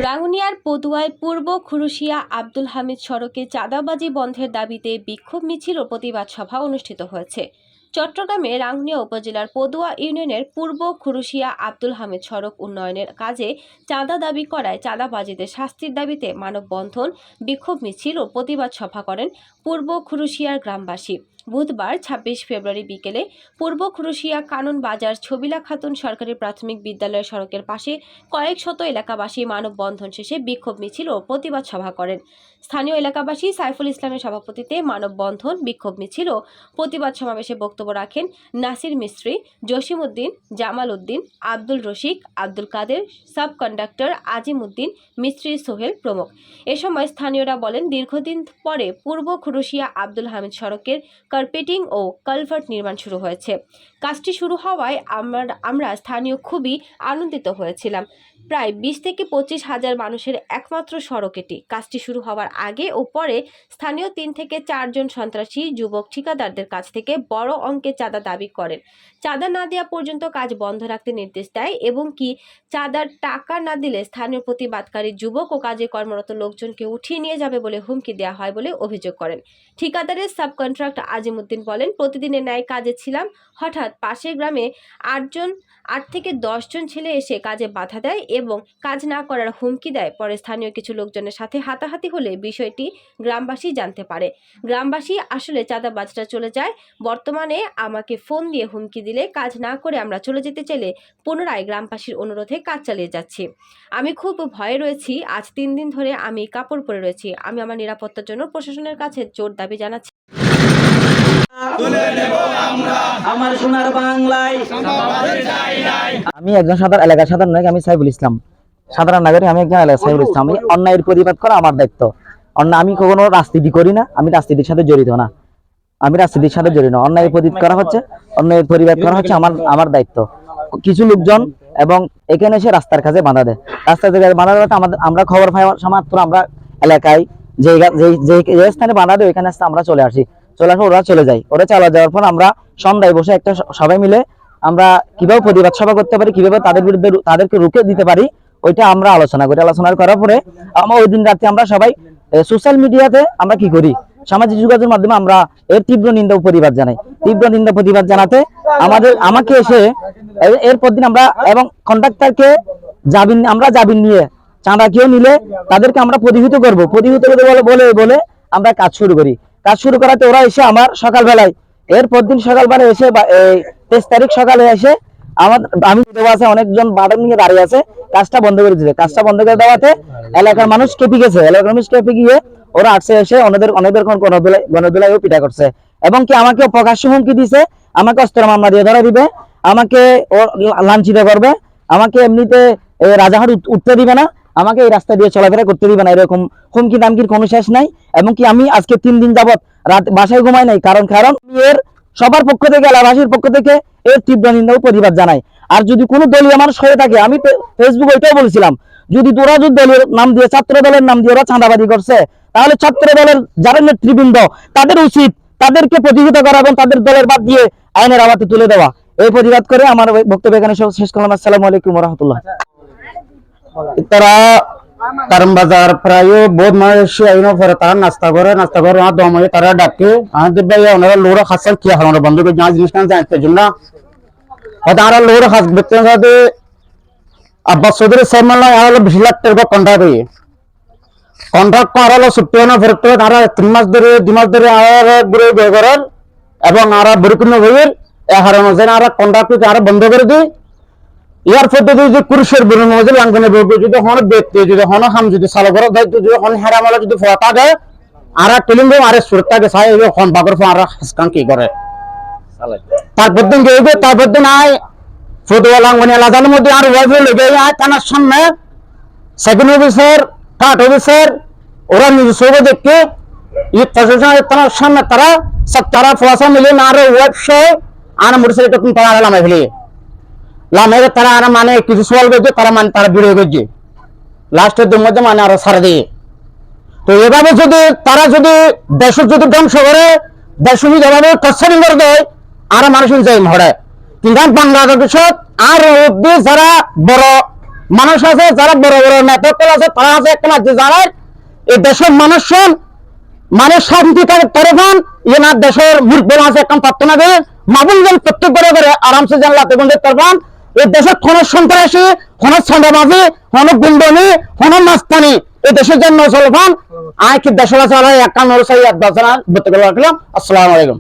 রাঙ্গুনিয়ার পটুয়ায় পূর্ব খুরুশিয়া আব্দুল হামিদ সড়কে চাঁদাবাজি বন্ধের দাবিতে বিক্ষোভ মিছিল ও প্রতিবাদ সভা অনুষ্ঠিত হয়েছে। চট্টগ্রামে রাঙ্গুনিয়া উপজেলার পদুয়া ইউনিয়নের পূর্ব খুরুশিয়া আব্দুল হামিদ সড়ক উন্নয়নের কাজে চাঁদা দাবি করায় চাঁদাবাজিদের শাস্তির দাবিতে মানববন্ধন, বিক্ষোভ মিছিল ও প্রতিবাদ সভা করেন পূর্ব খুরুশিয়ার গ্রামবাসী। বুধবার ২৬ ফেব্রুয়ারি বিকেলে পূর্ব খুরুশিয়া কানন বাজার ছবিলা খাতুন সরকারি প্রাথমিক বিদ্যালয় সড়কের পাশে কয়েক শত এলাকাবাসী মানববন্ধন শেষে বিক্ষোভ মিছিল ও প্রতিবাদ সভা করেন। স্থানীয় এলাকাবাসী সাইফুল ইসলামের সভাপতিত্বে মানববন্ধন, বিক্ষোভ মিছিল ও প্রতিবাদ সমাবেশে বক্তব্য রাখেন নাসির মিস্ত্রি, জসিম উদ্দিন, জামাল উদ্দিন, আব্দুল রশিক, আব্দুল কাদের, সাব কন্ডাক্টর আজিম উদ্দিন, মিস্ত্রি সোহেল প্রমুখ। এ সময় স্থানীয়রা বলেন, দীর্ঘদিন পরে পূর্ব খুরুশিয়া আব্দুল হামিদ সড়কের কার্পেটিং ও কালভার্ট নির্মাণ শুরু হয়েছে। কাজটি শুরু হওয়ায় আমরা স্থানীয় খুবই আনন্দিত হয়েছিলাম। প্রায় ২০ থেকে ২৫ হাজার মানুষের একমাত্র সড়ক এটি। কাজটি শুরু হওয়ার আগে ও পরে স্থানীয় ৩ থেকে ৪ জন সন্ত্রাসী যুবক ঠিকাদারদের কাছ থেকে বড় অঙ্কের চাঁদা দাবি করেন। চাঁদা না দেওয়া পর্যন্ত কাজ বন্ধ রাখতে নির্দেশ দেয় এবং কি চাঁদার টাকা না দিলে স্থানীয় প্রতিবাদকারী যুবক ও কাজে কর্মরত লোকজনকে উঠিয়ে নিয়ে যাবে বলে হুমকি দেওয়া হয় বলে অভিযোগ করেন। ঠিকাদারের সাব কন্ট্রাক্টর আজিম উদ্দিন বলেন, প্রতিদিনের ন্যায় কাজে ছিলাম, হঠাৎ পাশের গ্রামে ৮ থেকে ১০ জন ছেলে এসে কাজে বাধা দেয় এবং কাজ না করার হুমকি দেয়। পরে স্থানীয় কিছু লোকজনের সাথে হাতাহাতি হলে বিষয়টি গ্রামবাসী জানতে পারে। গ্রামবাসী আসলে চাঁদাবাজরা চলে যায়। বর্তমানে আমাকে ফোন দিয়ে হুমকি দিলে কাজ না করে আমরা চলে যেতে চাইলে পুনরায় গ্রামবাসীর অনুরোধে কাজ চালিয়ে যাচ্ছি। আমি খুব ভয়ে রয়েছি। আজ ৩ দিন ধরে আমি কাপড় পরে রয়েছি। আমি আমার নিরাপত্তার জন্য প্রশাসনের কাছে জোর দাবি জানাচ্ছি। আমার সোনার বাংলায় আমি একজন সাধারণ নাগরিক, আমি সাইফুল ইসলাম, সাধারণ নাগরিক, আমি একজন সাইফুল ইসলাম। আমি অন্যায়ের প্রতিবাদ করা আমার দায়িত্ব। আমি কখনো রাজনীতি করি না, আমি রাজনীতির সাথে জড়িত না, অন্যায়ের প্রতিবাদ করা হচ্ছে, আমার দায়িত্ব। কিছু লোকজন এবং এখানে এসে রাস্তার কাছে বাধা দেয়, আমরা খবর পাই মাত্র আমরা এলাকায় যে স্থানে বাধা দেয় ওইখানে আমরা চলে আসি, ওরা চলে যায়। ওরা চলে যাওয়ার পর আমরা সন্ধ্যায় বসে একটা সবাই মিলে আমরা কিভাবে প্রতিবাদ সভা করতে পারি, কিভাবে তাদের বিরুদ্ধে তাদেরকে রুখে দিতে পারি, ওইটা আমরা আলোচনা করার পরে আমরা ওই দিন রাতে আমরা সবাই সোশ্যাল মিডিয়াতে আমরা কি করি, সামাজিক যোগাযোগের মাধ্যমে আমরা এর তীব্র নিন্দা ও প্রতিবাদ জানাতে আমাকে এসে এরপর দিন আমরা এবং কন্ট্রাক্টরকে জামিন নিয়ে চাঁদা কেউ নিলে তাদেরকে আমরা প্রতিহত করবো বলে আমরা কাজ শুরু করাতে ওরা এসে আমার সকালবেলায় এরপর দিন সকালবেলা এসে 23 তারিখ সকালে এসে আমি অনেকজন বাড়ি নিয়ে দাঁড়িয়ে আছে, কাজটা বন্ধ করে দিবে। কাজটা বন্ধ করে দেওয়াতে এলাকার মানুষ কেঁপে গিয়ে ওরা আসছে, এসে অনেকদের গণদোলায়ও পিটা করছে এবং কি আমাকে প্রকাশ্য হুমকি দিছে, আমাকে অস্ত্র মামলা দিয়ে ধরা দিবে, আমাকে লাঞ্ছিত করবে, আমাকে এমনিতে রাজাহাট উঠতে দিবে না, আমাকে এই রাস্তা দিয়ে চলাফেরা করতে দিবে না। এরকম হুমকি দামকির কোনো শেষ নাই এবং কি আমি আজকে 3 দিন যাবত রাত বাসায় ঘুমাই নাই, কারণ এর সবার পক্ষ থেকে, এলাকাবাসীর পক্ষ থেকে এর তীব্র নিন্দা ও প্রতিবাদ জানাই। আর যদি কোনো দলীয় মানুষ হয়ে থাকে, আমি ফেসবুকে ওইটাও বলছিলাম, যদি দলের নাম দিয়ে, ছাত্র দলের নাম দিয়ে ওরা চাঁদাবাজি করছে, তাহলে ছাত্র দলের যারা নেতৃবৃন্দ তাদের উচিত তাদেরকে প্রতিহত করা এবং তাদের দলের বাদ দিয়ে আইনের আওতায় তুলে দেওয়া। এই প্রতিবাদ করে আমার বক্তব্য এখানে শেষ করলাম। আসসালামু আলাইকুম ওয়া রাহমাতুল্লাহ। তারা কারণ বাজার প্রায় বহুত মানুষ পরে তারা নাস্তা করে দমে তারা ডাকে আমাদের ভাই ওনারা লোড়া খাচ্ছেন কি আমরা বন্ধ করে জিনিস জানতে জন্য তারা লোড়া খাস ব্যক্তির সাথে আব্বাস চৌধুরী চেয়ারম্যান আর 20 লাখ টাকা কন্ট্রাক্ট করালো ছুটি না ফেরত তারা 2 মাস ধরে আর ঘুরে করার এবং আর পরিপূর্ণ হয়ে হারানো যায় আর কন্ট্রাক্ট আর বন্ধ করে দিই। ইয়ার পদ্ধতি যদি পুরুষের বিরুদ্ধে মজুর লাঙ্গনে যদি হন ব্যক্তি যদি হন হাম যদি চালকের দায়িত্ব যদি হন হেরামালা যদি ফোয়া দেয় আর টেলিং আর সুরতাকে চাই হন বাগর ফোয়ার হাসকান কি করে তারপর দিন গেবে তারপর দিন আয় ফটোয়া লাঙ্গনে আলাদার মধ্যে আর ওয়াইফে লেগে আয় থানার সামনে সেকেন্ড অফিসার থার্ড অফিসার ওরা নিজে সব দেখে এই প্রশাসন থানার সামনে তারা ফোয়াশা মিলে না আর ওয়েবসে আর মোটরসাইকেল তখন তারা লামাই ফেলে লামের তারা আর মানে কিছু সোয়াল করছে তারা বিড়ে করছে লাস্টের দিন মধ্যে মানে আরো ছাড়া দিয়ে। তো এভাবে তারা যদি দেশ যদি ধ্বংস করে দেশ যদি এভাবে কষ্টারিং করে দেয় আর মানুষ যাই মরে কিন্তু বাংলাদেশত আর যারা বড় মানুষ আছে যারা বড় বড় নেতৃত্ব আছে তারা আছে একটা মাঝে জানায় এই দেশের মানুষজন মানে শান্তি তরফান না দেশের মুরব্বী আছে এখন পারতো না মাবুল জন প্রত্যেক করে আরামসে জানলাতে বন্ধের তরফান এই দেশের খনজ সন্ত্রাসী খনজ ছান্দাবাজি খনজ গুন্ডনি খনজ মাস্তানি এই দেশের জন্য চলফান আয় কি দেশের আছে একান্ন সাই এক বছর বলতে রাখলাম। আসসালামু আলাইকুম।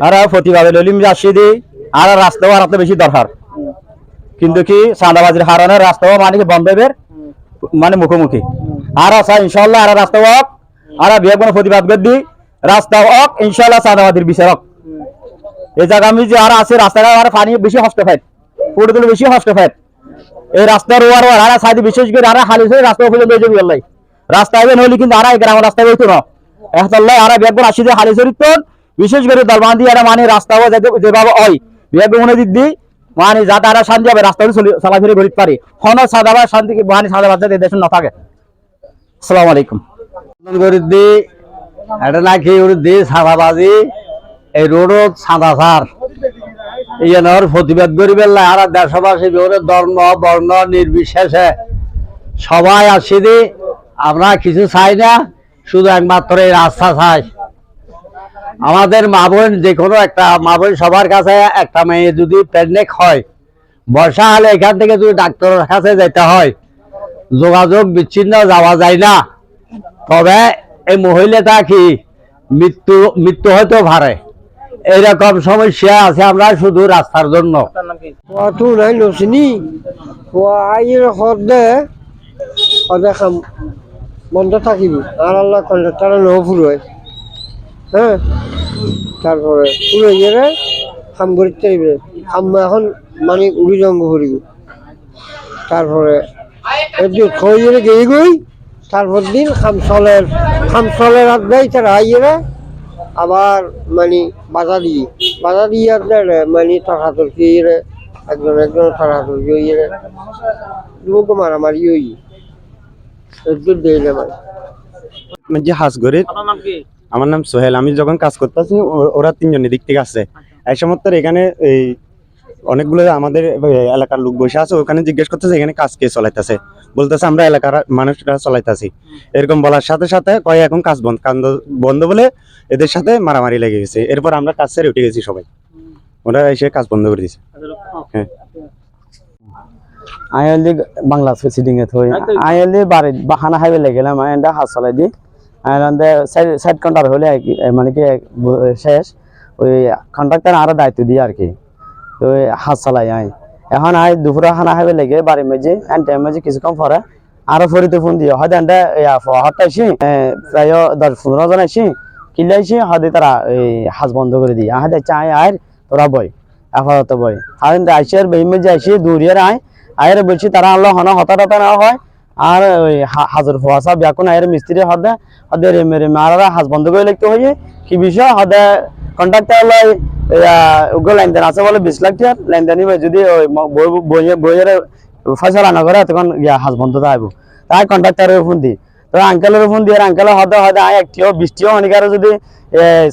আর প্রতিভাবে ললিম রাশিদি আর রাস্তাও আর বেশি দরকার কিন্তু কি চাঁদাবাজির হারানোর রাস্তাও মানে কি বন্ধের মানে মুখোমুখি আর আছে ইনশাল্লাহ আর রাস্তা হোক আর বিয়ে কোনো প্রতিবাদ করবি রাস্তা হোক ইনশাল্লাহ চাঁদাবাজির বিচারক এই জায়গা আমি যে আর আছে রাস্তাটা আর পানি বেশি হস্ত ফাইট পুরো দিলে বেশি হস্ত ফাইট এই রাস্তার ওয়ার আর সাইড বিশেষ করে আর হালি রাস্তা পর্যন্ত এই যাবি আল্লাহ রাস্তা হবে নইলে কিন্তু আর গ্রামের রাস্তা হইতো না এখন আর বিয়ে আসি যে হালি চরিত্র বিশেষ করে দলবান্ধি আর মানে রাস্তাও যেভাবে হয় বিয়ে মনে দিদি মানে যা তারা শান্তি হবে রাস্তা চলাফেরি করিতে পারি হন সাদাবাদ শান্তি মানে সাদাবাদ যাতে দেশ না থাকে। আসসালামু আলাইকুম। গরিদি এটা নাকি দি সাদাবাজি এই রোডত সাদা সার ইয়ানোর প্রতিবাদ করিবেন আর দেশবাসী ধর্ম বর্ণ নির্বিশেষে সবাই আসি দি আমরা কিছু চাই না শুধু একমাত্র এই রাস্তা চাই। আমাদের মা বোন যে কোনো একটা মা বোন সবার কাছে একটা মেয়ে যদি প্রেগনেন্ট হয় বর্ষা হলে এখান থেকে যদি ডাক্তারের কাছে যেতে হয় যোগাযোগ বিচ্ছিন্ন যাওয়া যায় না। তবে এই মহিলাটা কি মৃত্যু হয়তো পারে এইরকম সমস্যা আছে আমরা শুধু রাস্তার জন্য বন্ধ থাকিব আর আল্লাহ কন্ট্রাক্টর নৌ ফুরোয় হ্যাঁ তারপরে পুরো ইয়ে খাম করতে হইবে খাম এখন মানে উড়ি জঙ্গ করিব তারপরে থইয়ে গেয়ে গই তারপর দিন খাম চলের হাত দেয় তারা আইয়ে আবার মানে বাধা দিয়ে আপনার মানে তর্কি ইয়ে একজন তর্কি ইয়ে লোক মারামারি ওই যে হাঁসগড়ির আমার নাম সোহেল। আমি যখন কাজ করতেছি ওরা তিনজনের দিক থেকে আসছে এই সময় এখানে এই অনেকগুলো আমাদের এলাকার লোক বসে আছে ওখানে জিজ্ঞেস করতেছে এখানে কাজ কে চলাইতেছে বলতেছে আমরা এলাকার মানুষরা চলাইতেছি এরকম বলার সাথে সাথে কয় এখন কাজ বন্ধ বলে এদের সাথে মারামারি লেগে গেছে। এরপর আমরা কাজ ছেড়ে উঠে গেছি সবাই ওরা এসে কাজ বন্ধ করে দিয়েছে। হ্যাঁ আইএলডি বাংলা সিটিং এ থই আইএলডি বাড়ি বাহানা হাইবে লেগেলাম আইএনডা হাত চলাই দি আইএনডা সাইড কন্ট্রাক্টর হলে মানে কি শেষ ওই কন্ট্রাক্টর আরো দায়িত্ব দিয়ে আর কি তো হাত চালাই আই এখন আই দুপুরে খানা হাইবে লেগে বাড়ি মেজে এন টাইম মেজে কিছুক্ষণ পরে আরো ফরিতে ফোন দিয়ে হয়তো এনটা হটাইছি প্রায় 10-15 জন আইসি কিলাইছি হয়তো তারা এই হাত বন্ধ করে দিয়ে আহ চাই আয় তোরা বই আপাতত বই আর আইসি আর বেই মেজে আইসি দূরিয়ার আয় আয়ের বলছি তারা আল্লাহ হন হতাহত না হয় আর ওই হাজর ফোয়াশা ব্যাকুন আয়ের মিস্ত্রি হদে হদে রেমে রেমে আর হাজ বন্ধ করে লিখতে হয়ে কি বিষয় হদে কন্ট্রাক্টর উগ্র লেনদেন আছে বলে 20 লাখ টাকা লেনদেন যদি বইয়ের ফয়সালা না করে তখন হাজ বন্ধ থাকব তাই কন্ট্রাক্টরের ফোন দিই তো আঙ্কেলের ফোন দিয়ে আঙ্কেল হদে হদে আয় একটিও 20টিও অনেকারও যদি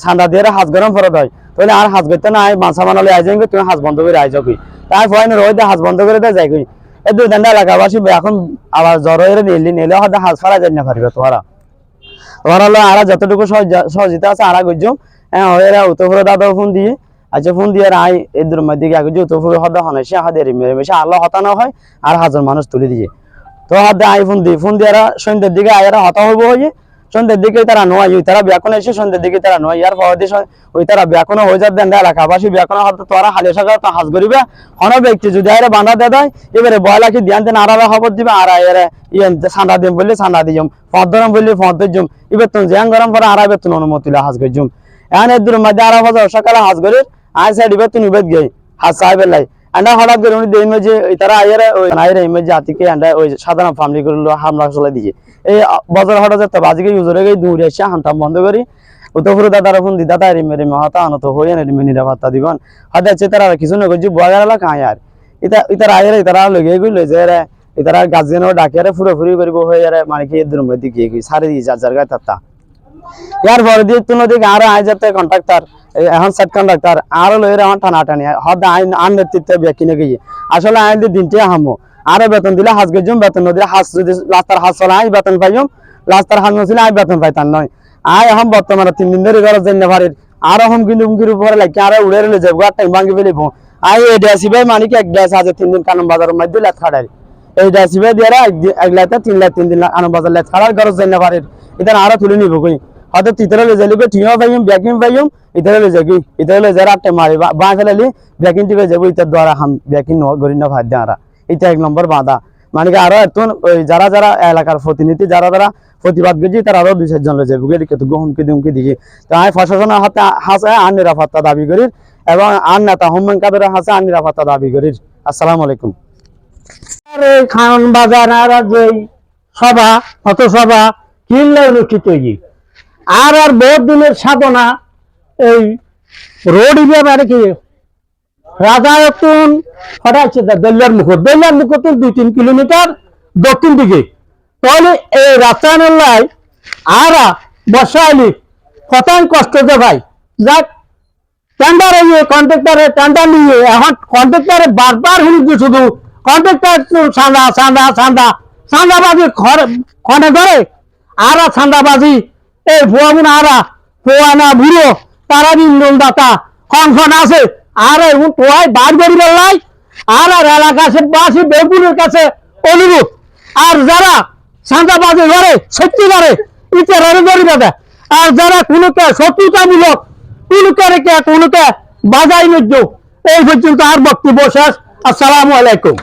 ঠান্ডা দিয়ে হাজ গরম ফরত হয় তাহলে আর হাজ করতে না আয় মাছা বানালে আই যাই তুমি হাজ বন্ধ করে আইজ কই তাই ফয়নের রোদ হাজ বন্ধ করে দেয় যাই কই এই দুই দান্ডা এলাকাবাসী এখন আবার জ্বর হয়ে নিলে হয়তো হাজ ফারা যাই না পারিবে তোরা হলো আর যতটুকু সহজিতা আছে আর গজ্য হ্যাঁ এরা উত্তরপুরে দাদা ফোন দিয়ে আচ্ছা ফোন দিয়ে আই এদের মধ্যে আগে যে উত্তরপুরে হদা হনাইছে হাদের মেশে আল্লাহ হতানো হয় আর হাজার মানুষ তুলে দিয়ে তো হাতে আই ফোন দিয়ে সন্ধ্যের দিকে আয়েরা হতা হইব হয়ে সন্ধ্যের দিকে তারা নোয়াই তারা ব্যাকুন এসে সন্ধ্যের দিকে তারা নোয়াই আর পরদিন ওই তারা ব্যাকুন হয়ে যাবে দেন এলাকাবাসী ব্যাকুন হয়তো তোরা হালে সাগা তো হাজ করিবে হন ব্যক্তি যদি আয়ের বান্ধা দে দেয় এবারে বয়লাকে ধ্যান দেন আড়া খবর দিবে আর আয়ের ঠান্ডা দিম বললে ঠান্ডা দিম ফদ ধরম বললে ফদ দিম এবার তুমি জ্যাং গরম করে আর বেতন অনুমতি হাজ করিম এখন এর মধ্যে আর বাজার সকালে হাজ করে আয় সাইড এবার তুমি বেদ গে হাজ সাহেবের লাই আন্ডা হঠাৎ করে উনি দেই যে তারা আয়ের ওই আয়ের ইমেজ জাতিকে আন্ডা ওই সাধারণ ফ্যামিলি গুলো হামলা চলে দিয়ে এই বাজার হঠাৎ যেতে বাজিকে ইউজরে গিয়ে দূরে এসে হামটাম বন্ধ করি উত্তরপুরে দাদার ফোন দি দাদা রিমে রিমে হতা আনত হয়ে রিমে নিরাপত্তা দিবন হয়তো আছে তারা কিছু না করছি বয়ার এলা কাঁয় আর ইতারা আয়ের ইতারা লগে গই লই যে ইতারা গার্জিয়ানও ডাকিয়ারে ফুরোফুরি করিব হয়ে মানে কি এদের মধ্যে গিয়ে সারি দিয়ে যার গায়ে তাত্তা ইয়ার পরে দিয়ে তুনো দিকে আরো আই যাতে কন্ট্রাক্টর এখন সেট কন্ট্রাক্টর আরো লয়ের এখন টানাটানি হদ আইন আন নেতৃত্বে বেকিনে গিয়ে আসলে আইন দিয়ে দিনটি হামো আরো বেতন দিলে হাজ গেজুম বেতন নদীর হাজ যদি লাস্টার হাজ চলা আই বেতন পাইম লাস্টার হাজ নছিল আই বেতন পাইতাম নয় আই এখন বর্তমানে 3 দিন ধরে ঘর জন্য ভারির আরো হম কিন্তু হুমকির উপরে লাগে আরো উড়ে রইলে যাবো আর টাইম ভাঙি ফেলিব আই এই ডেসিবে মানে কি এক ডেস আছে 3 দিন কানম বাজারের মধ্যে লেট খাড়াই এই ডেসিবে দিয়ে এক লাইতে 3 লাখ 3 দিন কানম বাজার লেট খাড়ার ঘর জন্য ভারির এটা আরো তুলে নিব কই হয়তো তিতরে লয়ে যাইবে টিও পাইম ব্যাকিং পাইম ইতরে লয়ে যাবি ইতরে লয়ে যারা আটে মারি বা ফেলালি ব্যাকিং টিপে যাবো ইতার দ্বারা হাম ব্যাকিং গরি না ভাই দাঁড়া এটা এক নম্বর বাধা মানে কি আরো এত যারা যারা এলাকার প্রতিনিধি যারা যারা প্রতিবাদ করছি তারা আরো 2-4 জন লয়ে যাবে গেলি কিন্তু হুমকি দুমকি দিকে তো আমি প্রশাসনের হাতে হাসে আইন নিরাপত্তা দাবি করি এবং আইন নেতা হোমেন কাদের হাসে আইন নিরাপত্তা দাবি করি। আসসালামু আলাইকুম। খান বাজার আর যে সভা অত সভা কিনলে অনুষ্ঠিত হয়ে আর বহুত দিনের সাধনা এই রোড ব্যাপারে কি রাজায়তন হঠাৎ দলিয়ার মুখ 2-3 কিলোমিটার দক্ষিণ দিকে তাহলে এই রাস্তায়নের লাই আর বর্ষাইলি কতই কষ্ট যে ভাই যাক টেন্ডার কন্ট্রাক্টরে টেন্ডার নিয়ে এখন কন্ট্রাক্টরে বারবার শুনছি শুধু কন্ট্রাক্টর চাঁদা চাঁদা চাঁদা চাঁদাবাজি খনে ধরে আর চাঁদাবাজি এই ভুয়ামুন আরা পোয়ানা বুড়ো তারা ইন্ধন দাতা কনফন আছে আর এখন তোয়াই বার করি বেলাই আর এলাকাবাসী বেগুনের কাছে অনুরোধ আর যারা চাঁদাবাজি করে সত্যিকারে ইতিহারে ধরি দাদা আর যারা কোনোকে শত্রুতামূলক কোনোকে রেখে কোনোকে বাজাই নজ্য এই পর্যন্ত আর বক্তব্য শেষ। আসসালামু আলাইকুম।